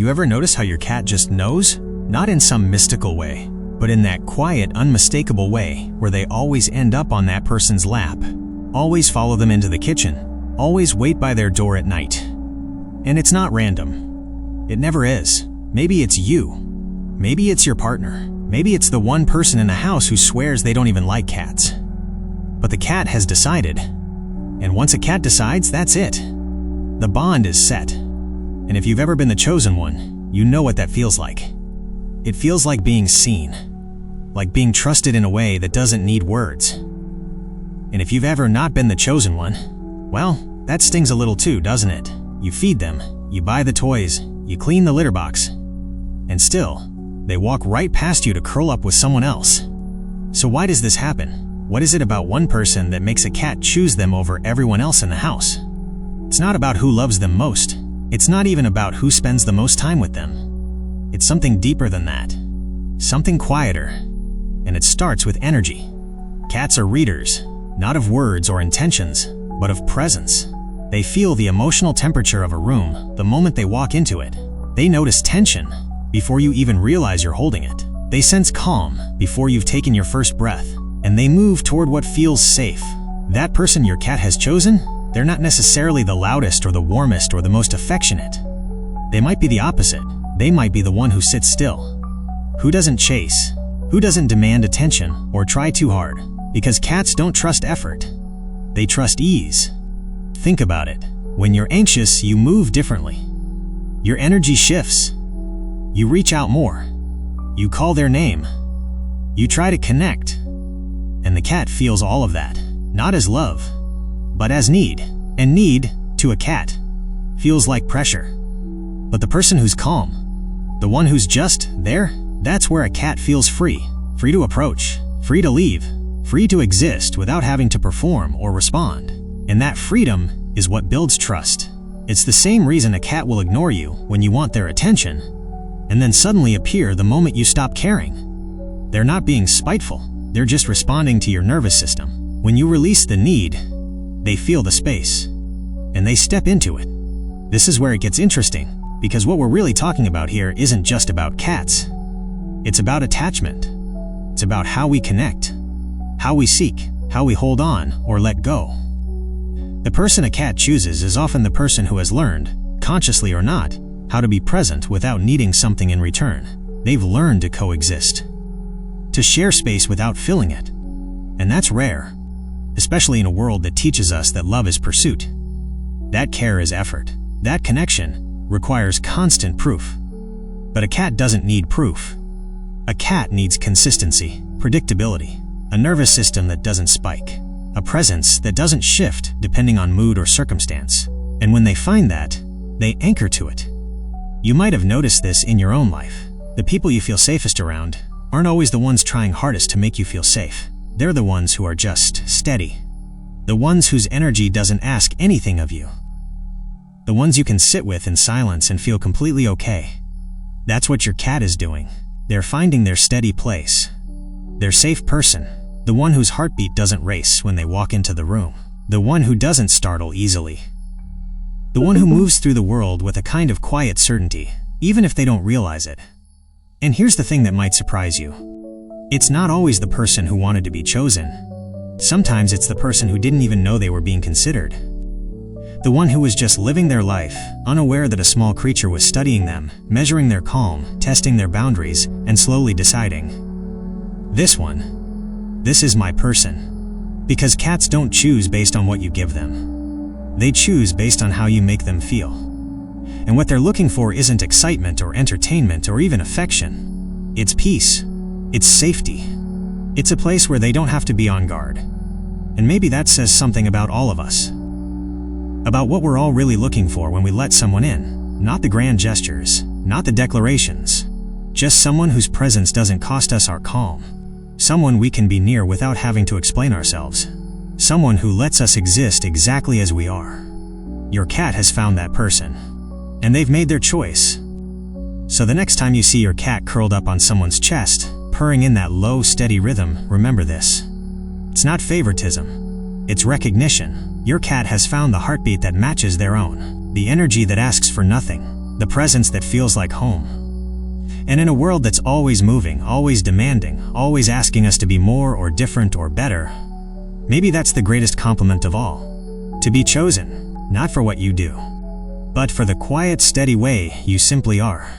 You ever notice how your cat just knows? Not in some mystical way, but in that quiet, unmistakable way where they always end up on that person's lap, always follow them into the kitchen, always wait by their door at night. And it's not random. It never is. Maybe it's you. Maybe it's your partner. Maybe it's the one person in the house who swears they don't even like cats. But the cat has decided. And once a cat decides, that's it. The bond is set. And if you've ever been the chosen one, you know what that feels like. It feels like being seen. Like being trusted in a way that doesn't need words. And if you've ever not been the chosen one, well, that stings a little too, doesn't it? You feed them, you buy the toys, you clean the litter box, and still, they walk right past you to curl up with someone else. So why does this happen? What is it about one person that makes a cat choose them over everyone else in the house? It's not about who loves them most. It's not even about who spends the most time with them. It's something deeper than that. Something quieter. And it starts with energy. Cats are readers, not of words or intentions, but of presence. They feel the emotional temperature of a room the moment they walk into it. They notice tension before you even realize you're holding it. They sense calm before you've taken your first breath, and they move toward what feels safe. That person your cat has chosen, they're not necessarily the loudest or the warmest or the most affectionate. They might be the opposite. They might be the one who sits still, who doesn't chase, who doesn't demand attention or try too hard, because cats don't trust effort. They trust ease. Think about it. When you're anxious, you move differently. Your energy shifts. You reach out more. You call their name. You try to connect. And the cat feels all of that, not as love, but as need. And need, to a cat, feels like pressure. But the person who's calm, the one who's just there, that's where a cat feels free. Free to approach, free to leave, free to exist without having to perform or respond. And that freedom is what builds trust. It's the same reason a cat will ignore you when you want their attention, and then suddenly appear the moment you stop caring. They're not being spiteful, they're just responding to your nervous system. When you release the need, they feel the space, and they step into it. This is where it gets interesting, because what we're really talking about here isn't just about cats. It's about attachment. It's about how we connect, how we seek, how we hold on or let go. The person a cat chooses is often the person who has learned, consciously or not, how to be present without needing something in return. They've learned to coexist, to share space without filling it. And that's rare, especially in a world that teaches us that love is pursuit. That care is effort. That connection requires constant proof. But a cat doesn't need proof. A cat needs consistency, predictability, a nervous system that doesn't spike, a presence that doesn't shift depending on mood or circumstance. And when they find that, they anchor to it. You might have noticed this in your own life. The people you feel safest around aren't always the ones trying hardest to make you feel safe. They're the ones who are just steady. The ones whose energy doesn't ask anything of you. The ones you can sit with in silence and feel completely okay. That's what your cat is doing. They're finding their steady place. Their safe person. The one whose heartbeat doesn't race when they walk into the room. The one who doesn't startle easily. The one who moves through the world with a kind of quiet certainty, even if they don't realize it. And here's the thing that might surprise you. It's not always the person who wanted to be chosen. Sometimes it's the person who didn't even know they were being considered. The one who was just living their life, unaware that a small creature was studying them, measuring their calm, testing their boundaries, and slowly deciding, this one, this is my person. Because cats don't choose based on what you give them. They choose based on how you make them feel. And what they're looking for isn't excitement or entertainment or even affection. It's peace. It's safety. It's a place where they don't have to be on guard. And maybe that says something about all of us. About what we're all really looking for when we let someone in. Not the grand gestures, not the declarations. Just someone whose presence doesn't cost us our calm. Someone we can be near without having to explain ourselves. Someone who lets us exist exactly as we are. Your cat has found that person. And they've made their choice. So the next time you see your cat curled up on someone's chest, purring in that low, steady rhythm, remember this. It's not favoritism. It's recognition. Your cat has found the heartbeat that matches their own. The energy that asks for nothing. the presence that feels like home. And in a world that's always moving, always demanding, always asking us to be more or different or better, maybe that's the greatest compliment of all. To be chosen, not for what you do, but for the quiet, steady way you simply are.